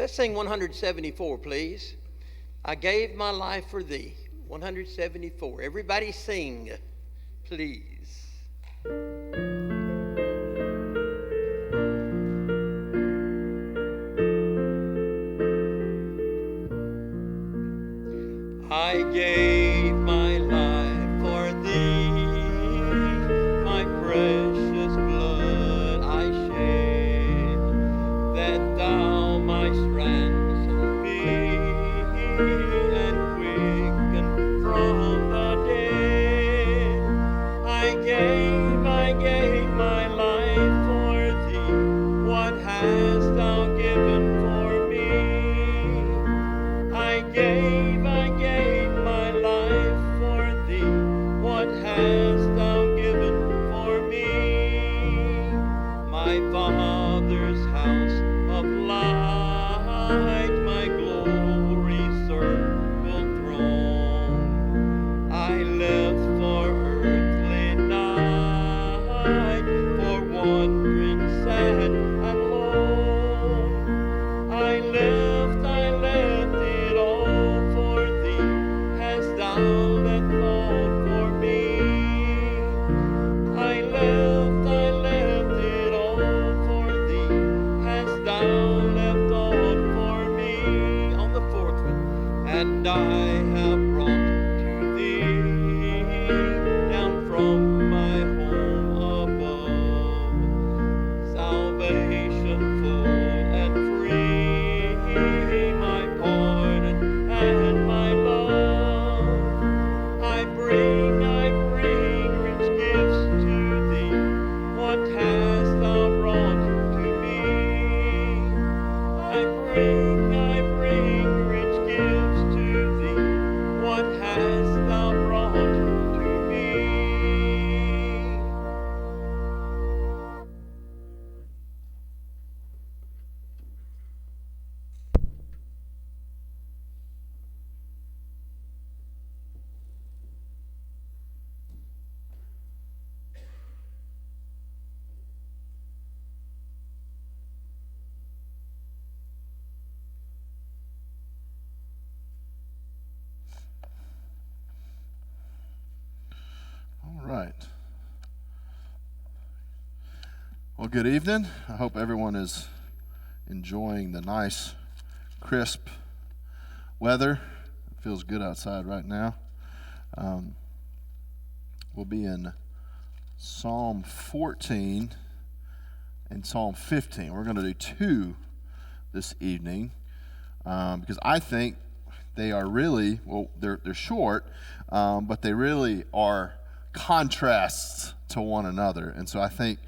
Let's sing 174, please. I gave my life for thee. 174. Everybody sing, please. I gave my life for thee, my precious blood I shed, that thou mightst ransom me and quicken from the dead. I gave my life for thee. What hast thou given for me? I gave my life for thee. What hast thou given for me? My Father's house of light, my glory circled throne. I left for earthly night, for wandering sad and lone. I left it all for thee. Hast thou left all for me? I left it all for thee. Hast thou left all for me? On the fourth one. And I have brought to thee, down from my home above, salvation full and free, my pardon and my love. I bring rich gifts to thee. What hast thou brought to me? I bring rich gifts to thee. What hast thou brought to me? All right. Well, good evening. I hope everyone is enjoying the nice, crisp weather. It feels good outside right now. We'll be in Psalm 14 and Psalm 15. We're going to do two this evening because I think they are really, well, they're short, but they really are contrasts to one another. And so I think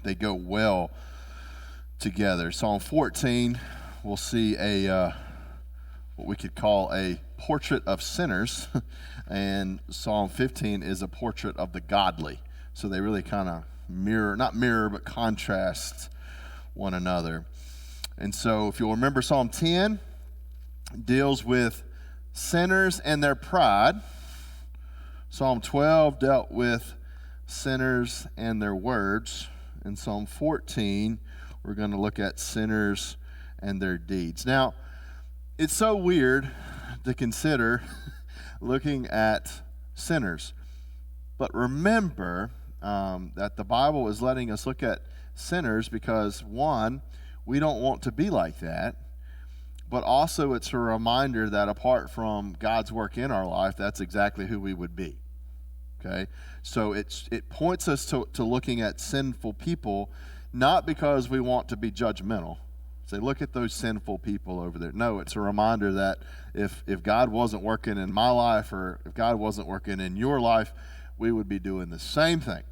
they go well together. Psalm 14, we'll see what we could call a portrait of sinners, and Psalm 15 is a portrait of the godly. So they really kind of not mirror, but contrast one another. And so if you'll remember, Psalm 10 deals with sinners and their pride. Psalm 12 dealt with sinners and their words. In Psalm 14, we're going to look at sinners and their deeds. Now, it's so weird to consider looking at sinners. But remember that the Bible is letting us look at sinners because, one, we don't want to be like that. But also it's a reminder that apart from God's work in our life, that's exactly who we would be. Okay? So it points us to looking at sinful people, not because we want to be judgmental. Say, look at those sinful people over there. No, it's a reminder that if God wasn't working in my life, or if God wasn't working in your life, we would be doing the same thing.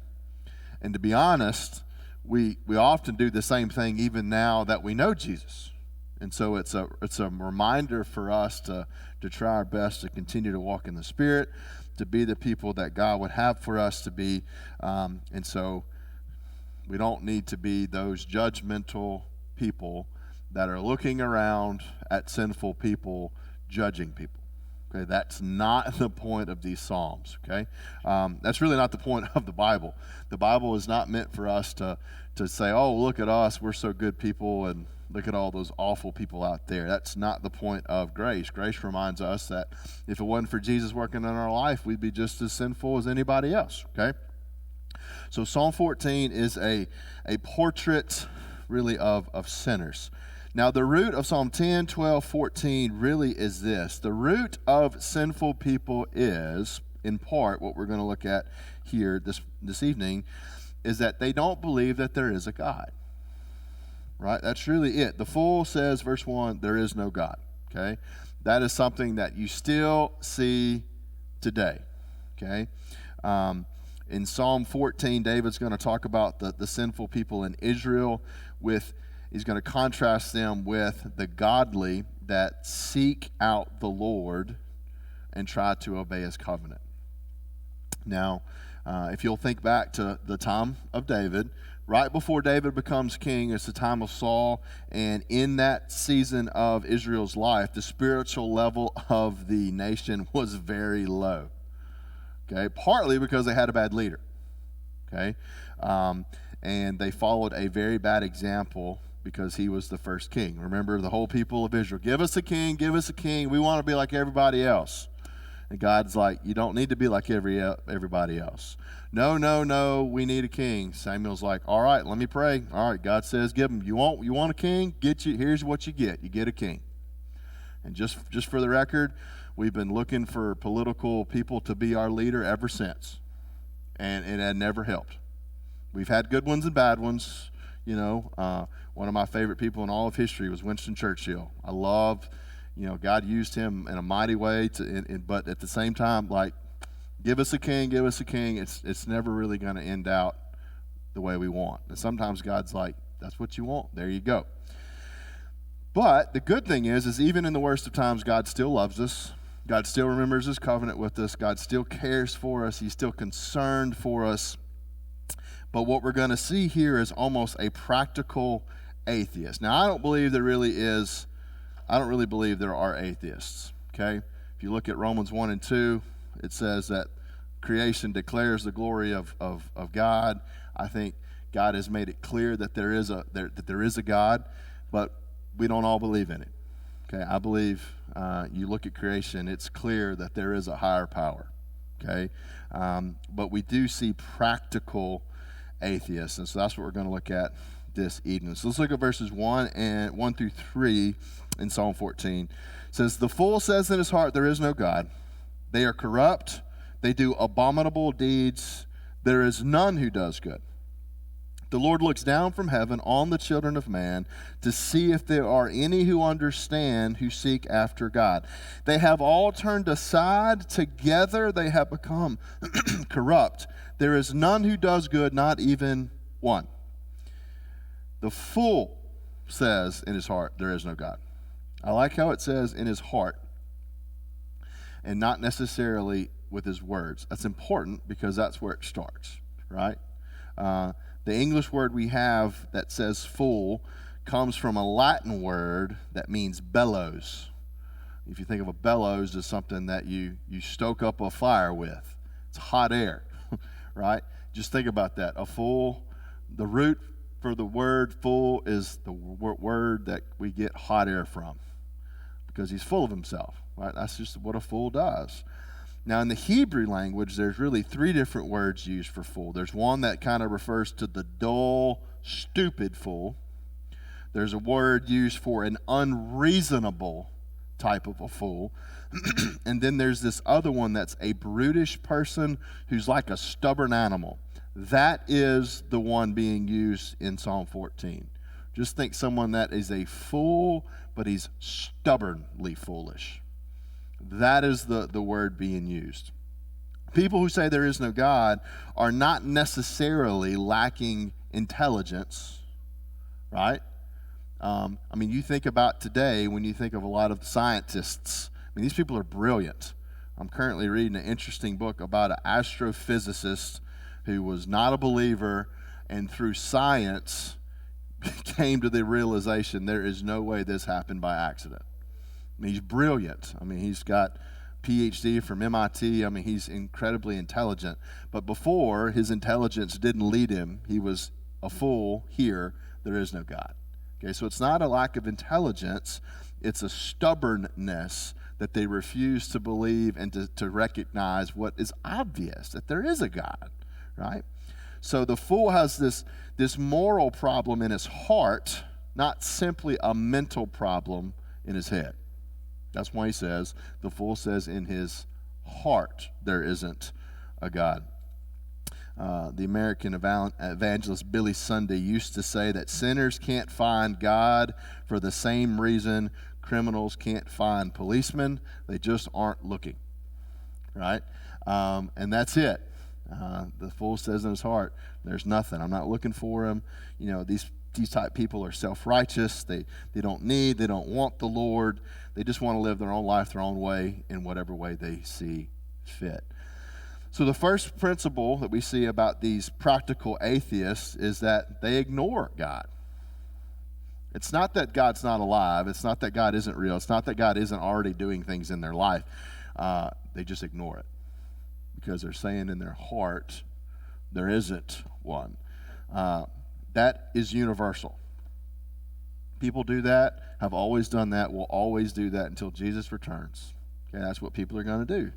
And to be honest, we often do the same thing even now that we know Jesus. And so it's a reminder for us to try our best to continue to walk in the Spirit, to be the people that God would have for us to be. And so we don't need to be those judgmental people that are looking around at sinful people, judging people. Okay, that's not the point of these Psalms, okay? That's really not the point of the Bible. The Bible is not meant for us to say, oh, look at us, we're so good people, and look at all those awful people out there. That's not the point of grace. Grace reminds us that if it wasn't for Jesus working in our life, we'd be just as sinful as anybody else, okay? So Psalm 14 is a portrait, really, of sinners. Now, the root of Psalm 10, 12, 14 really is this. The root of sinful people is, in part, what we're going to look at here this evening, is that they don't believe that there is a God. Right? That's really it. The fool says, verse 1, there is no God. Okay? That is something that you still see today. Okay? In Psalm 14, David's going to talk about the sinful people in Israel he's going to contrast them with the godly that seek out the Lord and try to obey his covenant. Now, if you'll think back to the time of David, right before David becomes king, it's the time of Saul, and in that season of Israel's life, the spiritual level of the nation was very low. Okay, partly because they had a bad leader. Okay, and they followed a very bad example because he was the first king. Remember the whole people of Israel, give us a king, give us a king. We want to be like everybody else. And God's like, you don't need to be like everybody else. No, we need a king. Samuel's like, all right, let me pray. All right, God says, give him. You want a king? Here's what you get. You get a king. And just for the record, we've been looking for political people to be our leader ever since. And it had never helped. We've had good ones and bad ones. You know, one of my favorite people in all of history was Winston Churchill. I love, God used him in a mighty way, but at the same time, like, give us a king, give us a king. It's never really going to end out the way we want. And sometimes God's like, that's what you want. There you go. But the good thing is even in the worst of times, God still loves us. God still remembers his covenant with us. God still cares for us. He's still concerned for us. But what we're going to see here is almost a practical atheist. Now, I don't really believe there are atheists, okay? If you look at Romans 1 and 2, it says that creation declares the glory of God. I think God has made it clear that there is a God, but we don't all believe in it. Okay, I believe you look at creation, it's clear that there is a higher power. Okay, but we do see practical atheists, and so that's what we're going to look at this evening. So let's look at verses 1 through 3 in Psalm 14. It says, the fool says in his heart, there is no God. They are corrupt. They do abominable deeds. There is none who does good. The Lord looks down from heaven on the children of man to see if there are any who understand, who seek after God. They have all turned aside. Together they have become corrupt. There is none who does good, not even one. The fool says in his heart, there is no God. I like how it says in his heart and not necessarily with his words. That's important because that's where it starts, right? The English word we have that says fool comes from a Latin word that means bellows. If you think of a bellows as something that you stoke up a fire with, it's hot air, right? Just think about that. A fool, the root for the word fool is the word that we get hot air from because he's full of himself, right? That's just what a fool does. Now, in the Hebrew language, there's really three different words used for fool. There's one that kind of refers to the dull, stupid fool. There's a word used for an unreasonable type of a fool. And then there's this other one that's a brutish person who's like a stubborn animal. That is the one being used in Psalm 14. Just think someone that is a fool, but he's stubbornly foolish. That is the word being used. People who say there is no God are not necessarily lacking intelligence, right? You think about today when you think of a lot of scientists. These people are brilliant. I'm currently reading an interesting book about an astrophysicist who was not a believer and through science came to the realization there is no way this happened by accident. He's brilliant. He's got PhD from MIT. I mean, he's incredibly intelligent. But before, his intelligence didn't lead him. He was a fool. Here, there is no God. Okay, so it's not a lack of intelligence. It's a stubbornness that they refuse to believe and to recognize what is obvious, that there is a God, right? So the fool has this moral problem in his heart, not simply a mental problem in his head. That's why he says, the fool says in his heart there isn't a God. The American evangelist Billy Sunday used to say that sinners can't find God for the same reason criminals can't find policemen. They just aren't looking, right? And that's it. The fool says in his heart, there's nothing. I'm not looking for him. You know, these type people are self-righteous. They don't want the Lord. They just want to live their own life their own way in whatever way they see fit. So the first principle that we see about these practical atheists is that they ignore God. It's not that God's not alive. It's not that God isn't real. It's not that God isn't already doing things in their life. They just ignore it because they're saying in their heart there isn't one. That is universal. People do that, have always done that, will always do that until Jesus returns. Okay, that's what people are going to do.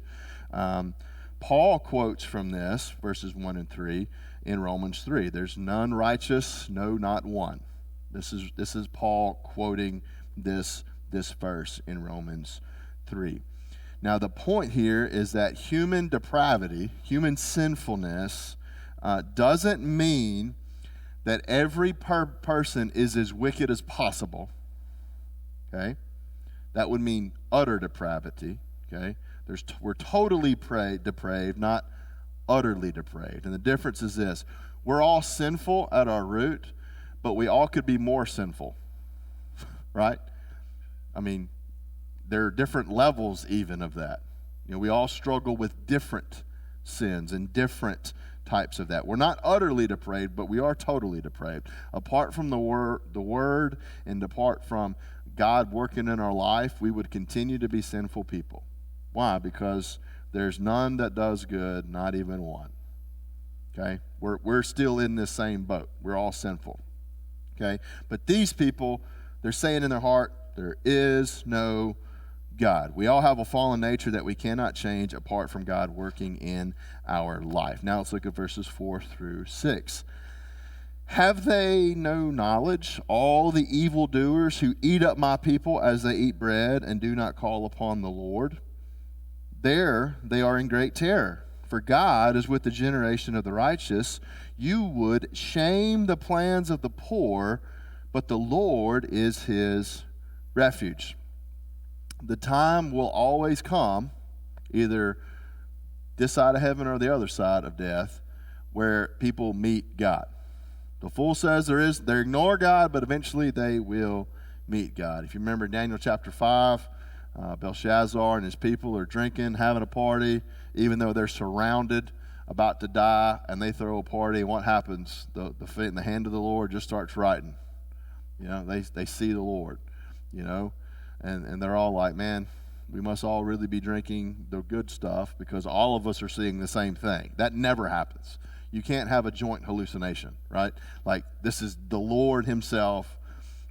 Paul quotes from this, verses 1 and 3, in Romans 3. There's none righteous, no, not one. This is Paul quoting this verse in Romans 3. Now, the point here is that human depravity, human sinfulness, doesn't mean that every person is as wicked as possible. Okay? That would mean utter depravity. Okay? We're totally depraved, not utterly depraved. And the difference is this. We're all sinful at our root, but we all could be more sinful, right? I mean, there are different levels even of that. You know, we all struggle with different sins and different types of that. We're not utterly depraved, but we are totally depraved. Apart from the word and apart from God working in our life, we would continue to be sinful people. Why? Because there's none that does good, not even one. Okay? We're still in this same boat. We're all sinful. Okay? But these people, they're saying in their heart, there is no God. We all have a fallen nature that we cannot change apart from God working in our life. Now let's look at verses 4 through 6. Have they no knowledge, all the evildoers who eat up my people as they eat bread and do not call upon the Lord? There they are in great terror. For God is with the generation of the righteous. You would shame the plans of the poor, but the Lord is his refuge. The time will always come, either this side of heaven or the other side of death, where people meet God. The fool says they ignore God, but eventually they will meet God. If you remember Daniel chapter 5, Belshazzar and his people are drinking, having a party, even though they're surrounded, about to die, and they throw a party, and what happens? The hand of the Lord just starts writing. You know, they see the Lord, you know, and they're all like, man, we must all really be drinking the good stuff because all of us are seeing the same thing. That never happens. You can't have a joint hallucination, right? Like, this is the Lord himself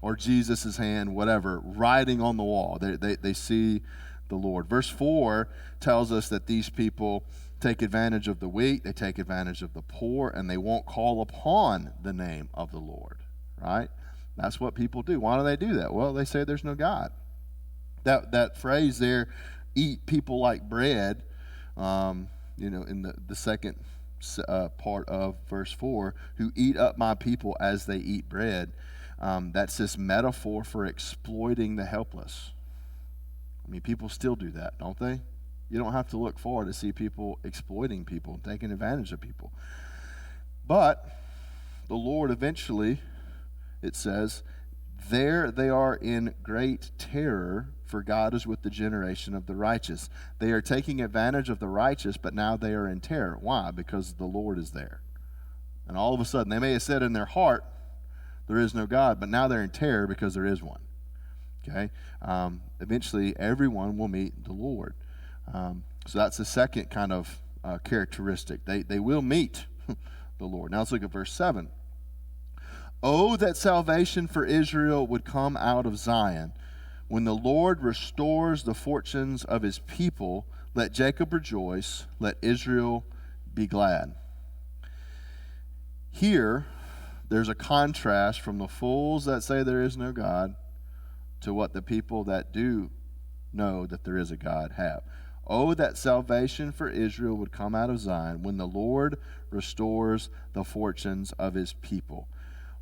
or Jesus' hand, whatever, writing on the wall. They see the Lord. Verse 4 tells us that these people take advantage of the weak, they take advantage of the poor, and they won't call upon the name of the Lord, right? That's what people do. Why do they do that? Well, they say there's no God. That phrase there, eat people like bread, in the second part of verse 4, who eat up my people as they eat bread. That's this metaphor for exploiting the helpless. I mean, people still do that, don't they? You don't have to look far to see people exploiting people and taking advantage of people. But the Lord eventually, it says, there they are in great terror, for God is with the generation of the righteous. They are taking advantage of the righteous, but now they are in terror. Why? Because the Lord is there. And all of a sudden, they may have said in their heart, there is no God, but now they're in terror because there is one. Okay? Eventually, everyone will meet the Lord. So that's the second kind of characteristic. They will meet the Lord. Now let's look at verse 7. Oh, that salvation for Israel would come out of Zion. When the Lord restores the fortunes of his people, let Jacob rejoice, let Israel be glad. Here, there's a contrast from the fools that say there is no God to what the people that do know that there is a God have. Oh, that salvation for Israel would come out of Zion when the Lord restores the fortunes of his people.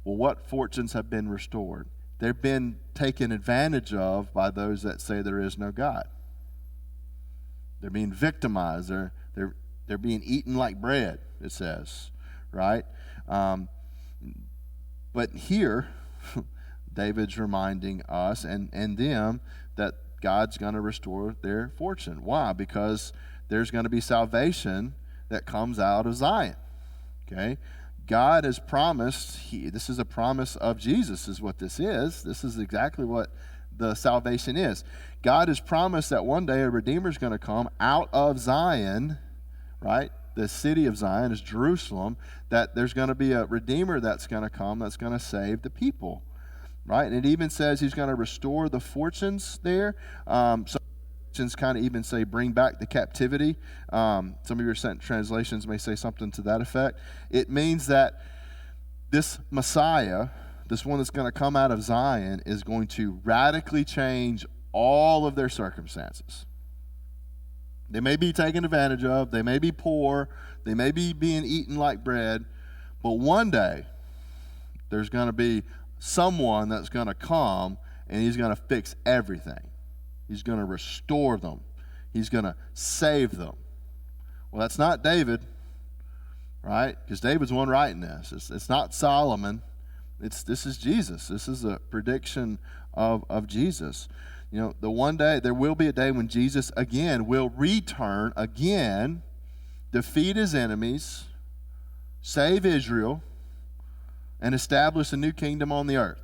Well, what fortunes have been restored? They've been taken advantage of by those that say there is no God. They're being victimized. They're being eaten like bread, it says, right? But here, David's reminding us and them that God's going to restore their fortune. Why? Because there's going to be salvation that comes out of Zion. Okay? God has promised, this is a promise of Jesus is what this is. This is exactly what the salvation is. God has promised that one day a Redeemer is going to come out of Zion, right? The city of Zion is Jerusalem, that there's going to be a Redeemer that's going to come that's going to save the people. Right? And it even says he's going to restore the fortunes there. Some translations kind of even say bring back the captivity. Some of your translations may say something to that effect. It means that this Messiah, this one that's going to come out of Zion, is going to radically change all of their circumstances. They may be taken advantage of. They may be poor. They may be being eaten like bread. But one day, there's going to be someone that's going to come and he's going to fix everything. He's going to restore them. He's going to save them. Well, that's not David, right? Because David's the one writing this. It's not Solomon. This is Jesus. This is a prediction of Jesus. You know, the one day, there will be a day when Jesus again will return again, defeat his enemies, save Israel, and establish a new kingdom on the earth,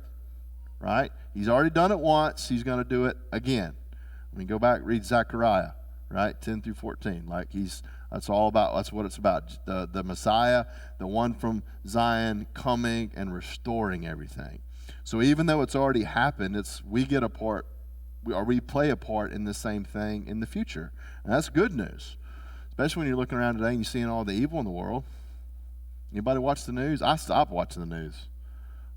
right? He's already done it once. He's going to do it again. I mean, go back, read Zechariah, right, 10 through 14. Like that's what it's about. The Messiah, the one from Zion coming and restoring everything. So even though it's already happened, we play a part in the same thing in the future. And that's good news, especially when you're looking around today and you're seeing all the evil in the world. Anybody watch the news? I stopped watching the news.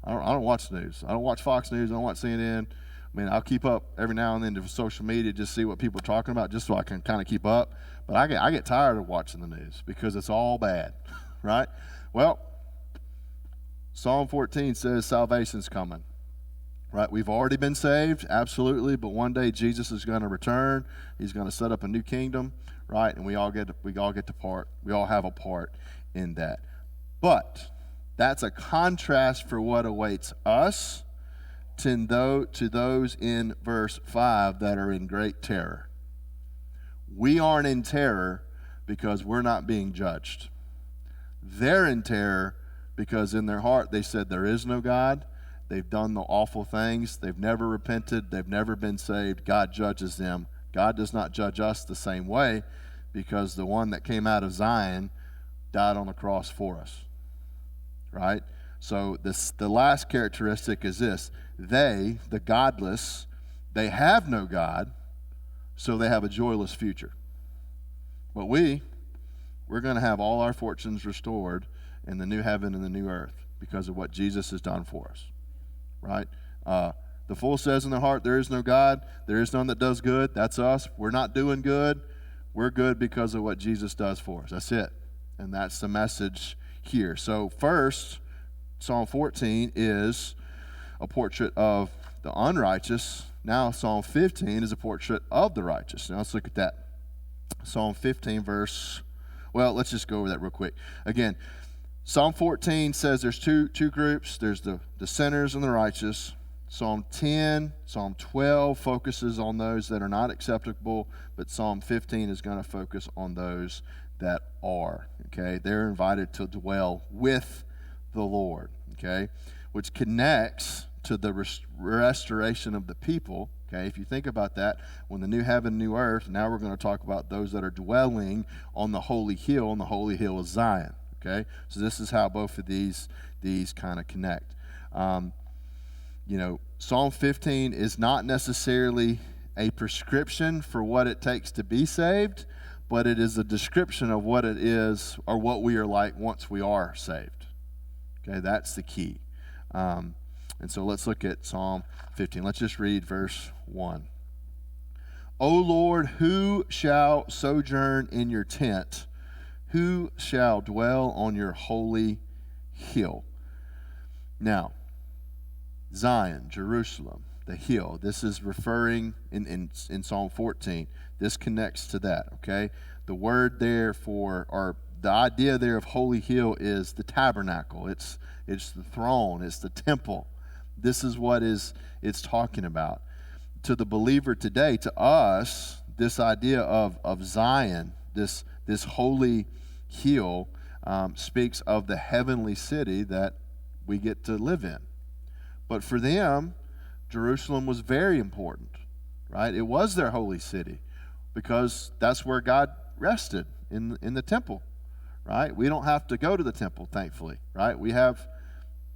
I don't watch the news. I don't watch Fox News. I don't watch CNN. I mean, I'll keep up every now and then to social media, just see what people are talking about, just so I can kind of keep up. But I get tired of watching the news because it's all bad, right? Well, Psalm 14 says salvation's coming, right? We've already been saved, absolutely, but one day Jesus is going to return. He's going to set up a new kingdom, right? And we all have a part in that. But that's a contrast for what awaits us to those in verse 5 that are in great terror. We aren't in terror because we're not being judged. They're in terror because in their heart they said there is no God. They've done the awful things. They've never repented. They've never been saved. God judges them. God does not judge us the same way because the one that came out of Zion died on the cross for us. Right? So the last characteristic is this. They, the godless, they have no God, so they have a joyless future. But we're going to have all our fortunes restored in the new heaven and the new earth because of what Jesus has done for us. Right? The fool says in their heart, there is no God. There is none that does good. That's us. We're not doing good. We're good because of what Jesus does for us. That's it. And that's the message here. So first, Psalm 14 is a portrait of the unrighteous. Now Psalm 15 is a portrait of the righteous. Now let's look at that. Psalm 15 let's just go over that real quick. Again, Psalm 14 says there's two groups. There's the sinners and the righteous. Psalm 10, Psalm 12 focuses on those that are not acceptable, but Psalm 15 is going to focus on those that are. Okay, they're invited to dwell with the Lord. Okay, which connects to the restoration of the people. Okay, if you think about that, when the new heaven, new earth, now we're going to talk about those that are dwelling on the holy hill, and the holy hill is Zion. Okay, so this is how both of these kind of connect. Psalm 15 is not necessarily a prescription for what it takes to be saved, but it is a description of what it is or what we are like once we are saved. Okay, that's the key. And so let's look at Psalm 15. Let's just read verse 1. O Lord, who shall sojourn in your tent? Who shall dwell on your holy hill? Now, Zion, Jerusalem, the hill. This is referring in Psalm 14. This connects to that, okay? The word there or the idea there of holy hill is the tabernacle. It's the throne. It's the temple. This is what it's talking about. To the believer today, to us, this idea of Zion, this holy hill, speaks of the heavenly city that we get to live in. But for them, Jerusalem was very important, right? It was their holy city because that's where God rested, in the temple, right? We don't have to go to the temple, thankfully, right? We have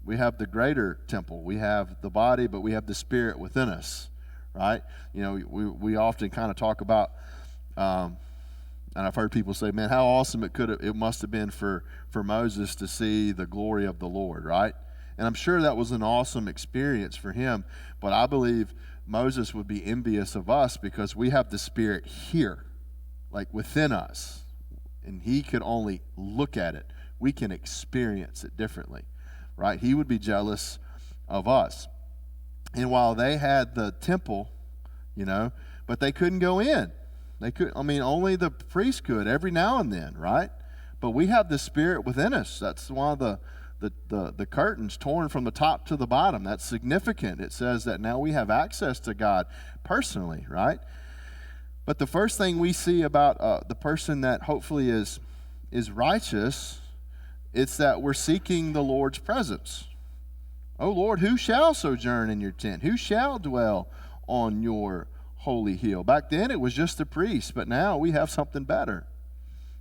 the greater temple. We have the body, but we have the spirit within us, right? We often kind of talk about, and I've heard people say, man, how awesome it must have been for Moses to see the glory of the Lord, right? And I'm sure that was an awesome experience for him, but I believe Moses would be envious of us because we have the Spirit here, like within us, and he could only look at it. We can experience it differently, right? He would be jealous of us. And while they had the temple, but they couldn't go in. Only the priest could every now and then, right? But we have the Spirit within us. That's one of the curtains torn from the top to the bottom. That's significant. It says that now we have access to God personally, right? But the first thing we see about the person that hopefully is righteous, it's that we're seeking the Lord's presence. Oh Lord, who shall sojourn in your tent? Who shall dwell on your holy hill? Back then it was just the priest, but now we have something better.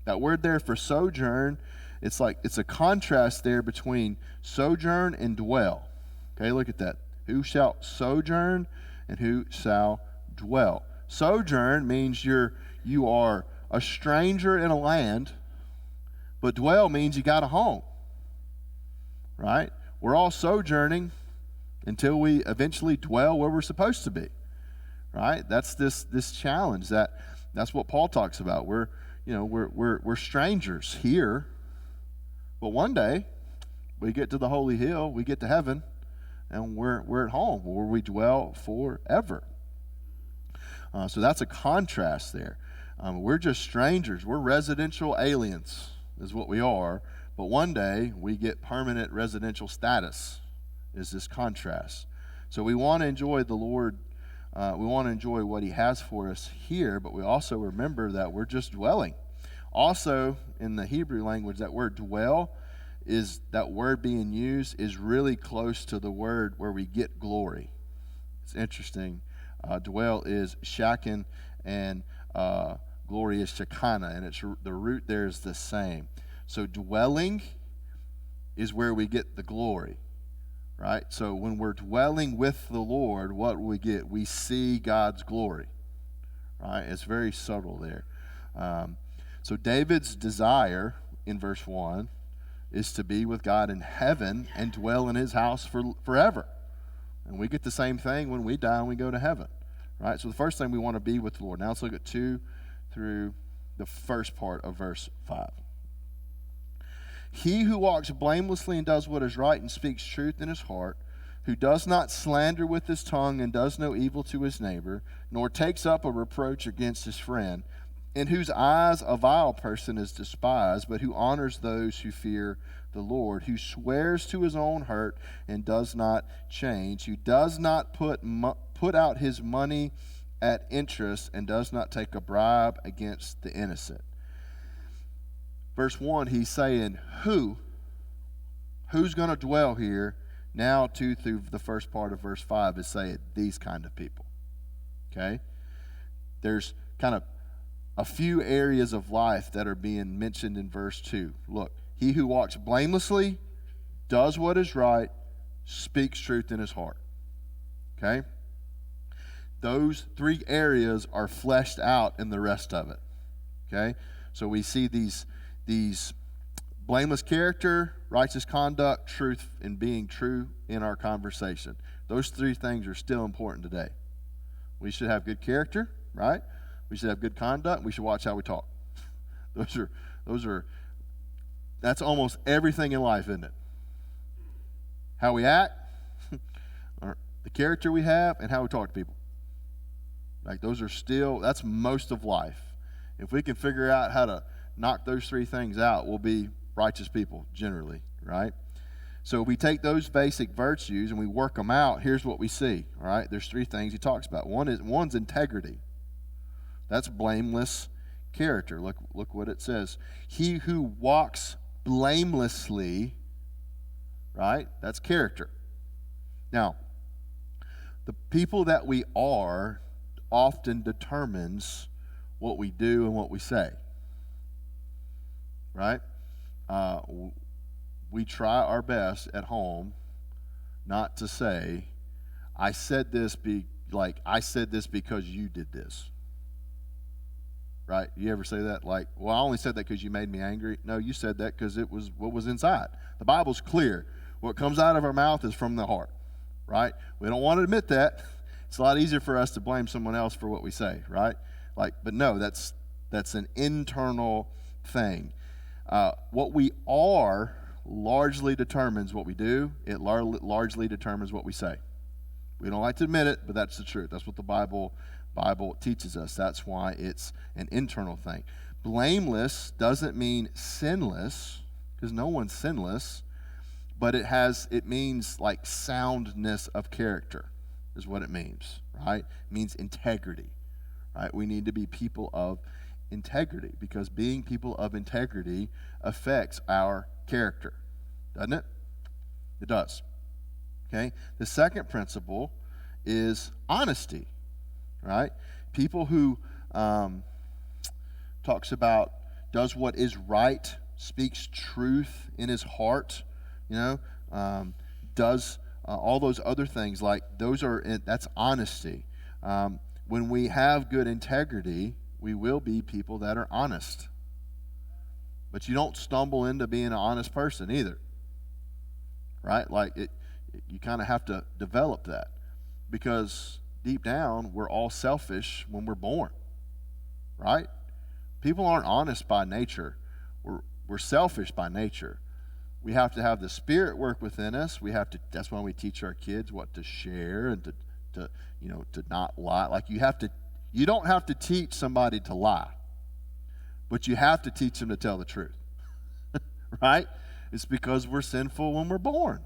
That word there for sojourn, it's a contrast there between sojourn and dwell. Okay, look at that. Who shall sojourn and who shall dwell? Sojourn means you are a stranger in a land, but dwell means you got a home. Right? We're all sojourning until we eventually dwell where we're supposed to be. Right? That's this challenge that's what Paul talks about. We're strangers here. But one day, we get to the holy hill, we get to heaven, and we're at home where we dwell forever. So that's a contrast there. We're just strangers. We're residential aliens is what we are. But one day, we get permanent residential status is this contrast. So we want to enjoy the Lord. We want to enjoy what he has for us here, but we also remember that we're just dwelling. Also, in the Hebrew language, that word dwell that word being used is really close to the word where we get glory. It's interesting. Dwell is shakin, and glory is shekinah, and the root there is the same. So dwelling is where we get the glory, right? So when we're dwelling with the Lord, what we get? We see God's glory, right? It's very subtle there. So David's desire in verse 1 is to be with God in heaven and dwell in his house forever. And we get the same thing when we die and we go to heaven, right? So the first thing, we want to be with the Lord. Now let's look at 2 through the first part of verse 5. He who walks blamelessly and does what is right and speaks truth in his heart, who does not slander with his tongue and does no evil to his neighbor, nor takes up a reproach against his friend, in whose eyes a vile person is despised, but who honors those who fear the Lord, who swears to his own hurt and does not change, who does not put out his money at interest and does not take a bribe against the innocent. Verse 1, he's saying who's going to dwell here. Now 2 through the first part of verse 5 is saying these kind of people. Okay? There's kind of a few areas of life that are being mentioned in verse 2. Look, he who walks blamelessly, does what is right, speaks truth in his heart. Okay? Those three areas are fleshed out in the rest of it. Okay? So we see these blameless character, righteous conduct, truth, and being true in our conversation. Those three things are still important today. We should have good character, right? We should have good conduct. We should watch how we talk. That's almost everything in life, isn't it? How we act, the character we have, and how we talk to people. Like that's most of life. If we can figure out how to knock those three things out, we'll be righteous people generally, right? So we take those basic virtues and we work them out. Here's what we see, all right? There's three things he talks about. One's integrity. That's blameless character. Look what it says. He who walks blamelessly, right? That's character. Now, the people that we are often determines what we do and what we say, right? We try our best at home not to say, I said this because you did this. Right? You ever say that? Like, well, I only said that because you made me angry. No, you said that because it was what was inside. The Bible's clear. What comes out of our mouth is from the heart. Right? We don't want to admit that. It's a lot easier for us to blame someone else for what we say, right? But no, that's an internal thing. What we are largely determines what we do. It largely determines what we say. We don't like to admit it, but that's the truth. That's what the Bible teaches us. That's why it's an internal thing. Blameless doesn't mean sinless, because no one's sinless, but it means like soundness of character is what it means, right? It means integrity, right? We need to be people of integrity, because being people of integrity affects our character, doesn't it? It does. Okay? The second principle is honesty, right? People who talks about does what is right, speaks truth in his heart, does all those other things, that's honesty. When we have good integrity, we will be people that are honest. But you don't stumble into being an honest person either, right? You kind of have to develop that, because deep down, we're all selfish when we're born, right? People aren't honest by nature. We're selfish by nature. We have to have the Spirit work within us. That's why we teach our kids what to share and to not lie. You don't have to teach somebody to lie, but you have to teach them to tell the truth, right? It's because we're sinful when we're born.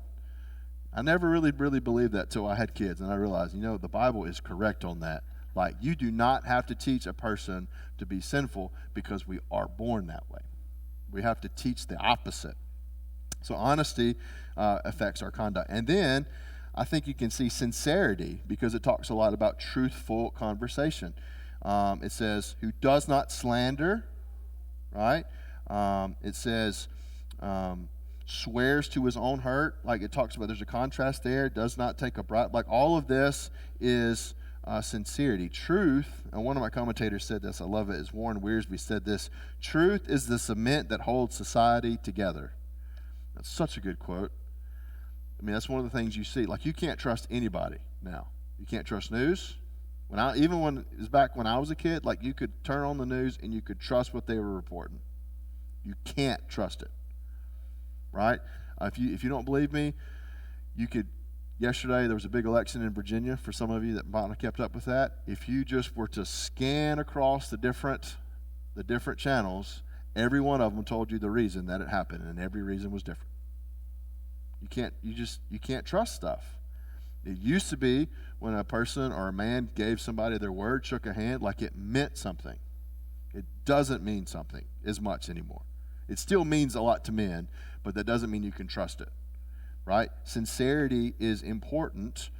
I never really believed that till I had kids, and I realized, the Bible is correct on that. You do not have to teach a person to be sinful because we are born that way. We have to teach the opposite. So honesty affects our conduct. And then I think you can see sincerity, because it talks a lot about truthful conversation. It says, who does not slander, right? It says, swears to his own hurt. It talks about, there's a contrast there, does not take a bribe. All of this is sincerity. Truth, and one of my commentators said this, I love it, is Warren Wiersbe said this: truth is the cement that holds society together. That's such a good quote. I mean, that's one of the things you see. You can't trust anybody now. You can't trust news. When when I was a kid, you could turn on the news and you could trust what they were reporting. You can't trust it, right? If you don't believe me, you could. Yesterday there was a big election in Virginia. For some of you that might not have kept up with that, if you just were to scan across the different channels, every one of them told you the reason that it happened, and every reason was different. You can't trust stuff. It used to be when a person or a man gave somebody their word, shook a hand, it meant something. It doesn't mean something as much anymore. It still means a lot to men, but that doesn't mean you can trust it, right? Sincerity is important,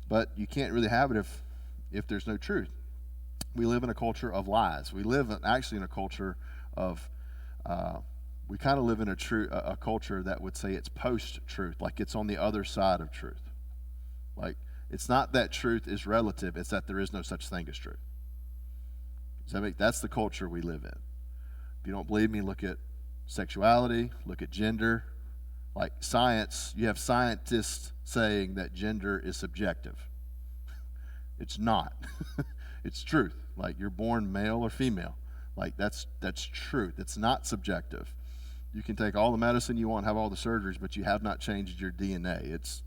but you can't really have it if there's no truth. we live in a culture of lies. We live actually in a culture of, we kind of live in a culture that would say it's post-truth, like it's on the other side of truth. Like, it's not that truth is relative, it's that there is no such thing as truth. That's the culture we live in. If you don't believe me, look at sexuality, look at gender. Like science, you have scientists saying that gender is subjective. It's not. It's truth. Like, you're born male or female. Like, that's truth. It's not subjective. You can take all the medicine you want, have all the surgeries, but you have not changed your DNA. It's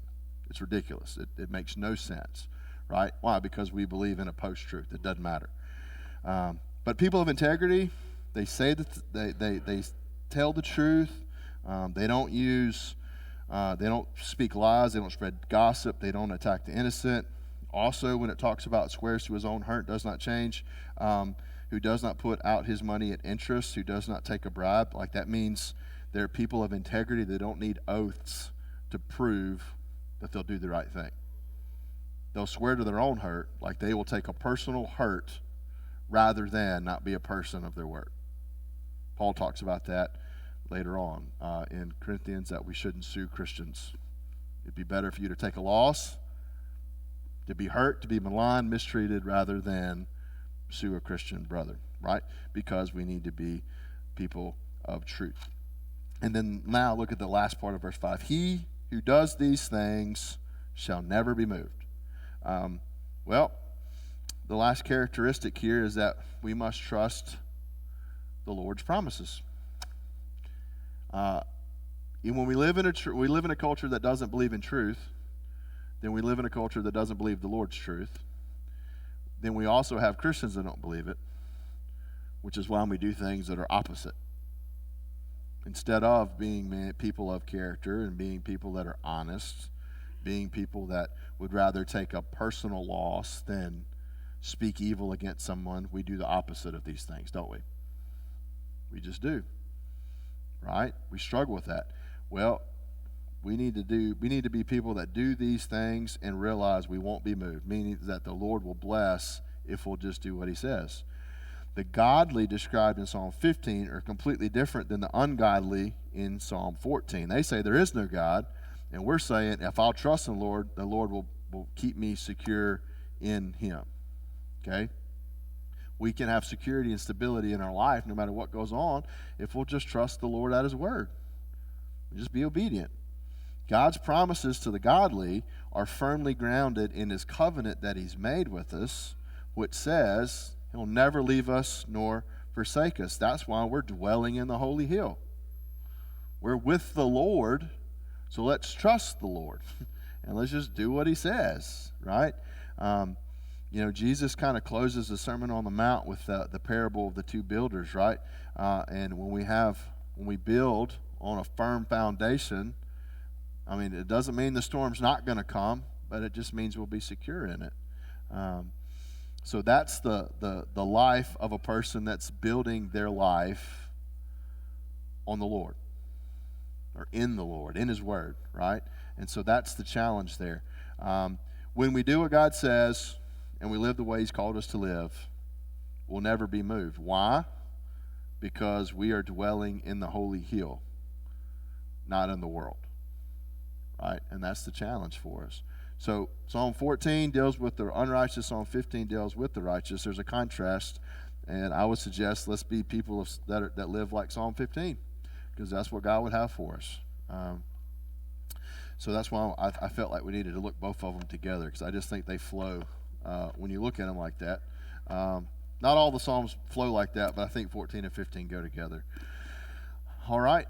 ridiculous. It makes no sense, right? Why? Because we believe in a post-truth. It doesn't matter. But people of integrity, they say that they tell the truth. They don't speak lies. They don't spread gossip. They don't attack the innocent. Also, when it talks about swears to his own hurt, does not change. Who does not put out his money at interest, who does not take a bribe. Like, that means they're people of integrity. They don't need oaths to prove that they'll do the right thing. They'll swear to their own hurt, like they will take a personal hurt rather than not be a person of their word. Paul talks about that later on in Corinthians, that we shouldn't sue Christians. It'd be better for you to take a loss, to be hurt, to be maligned, mistreated, rather than sue a Christian brother, right? Because we need to be people of truth. And then now look at the last part of verse 5. He who does these things shall never be moved. Well, the last characteristic here is that we must trust the Lord's promises. When we live in a culture that doesn't believe in truth, then we live in a culture that doesn't believe the Lord's truth. Then we also have Christians that don't believe it, which is why we do things that are opposite. Instead of being people of character and being people that are honest, being people that would rather take a personal loss than speak evil against someone, we do the opposite of these things, don't we? We just do, right? We struggle with that. Well, we need to be people that do these things and realize we won't be moved, meaning that the Lord will bless if we'll just do what he says. The godly described in Psalm 15 are completely different than the ungodly in Psalm 14. They say there is no God, and we're saying if I'll trust in the Lord will keep me secure in him. Okay? We can have security and stability in our life no matter what goes on if we'll just trust the Lord at his word. Just be obedient. God's promises to the godly are firmly grounded in his covenant that he's made with us, which says he'll never leave us nor forsake us. That's why we're dwelling in the holy hill. We're with the Lord, so let's trust the Lord. And let's just do what he says, right? Jesus kind of closes the Sermon on the Mount with the parable of the two builders, right? And when we build on a firm foundation, it doesn't mean the storm's not going to come, but it just means we'll be secure in it. So that's the life of a person that's building their life on the Lord, or in the Lord, in his word, right? And so that's the challenge there. When we do what God says and we live the way he's called us to live, we'll never be moved. Why? Because we are dwelling in the holy hill, not in the world. Right? And that's the challenge for us. So Psalm 14 deals with the unrighteous. Psalm 15 deals with the righteous. There's a contrast, and I would suggest let's be people that live like Psalm 15, because that's what God would have for us. So that's why I felt like we needed to look both of them together, because I just think they flow when you look at them like that. Not all the Psalms flow like that, but I think 14 and 15 go together. All right.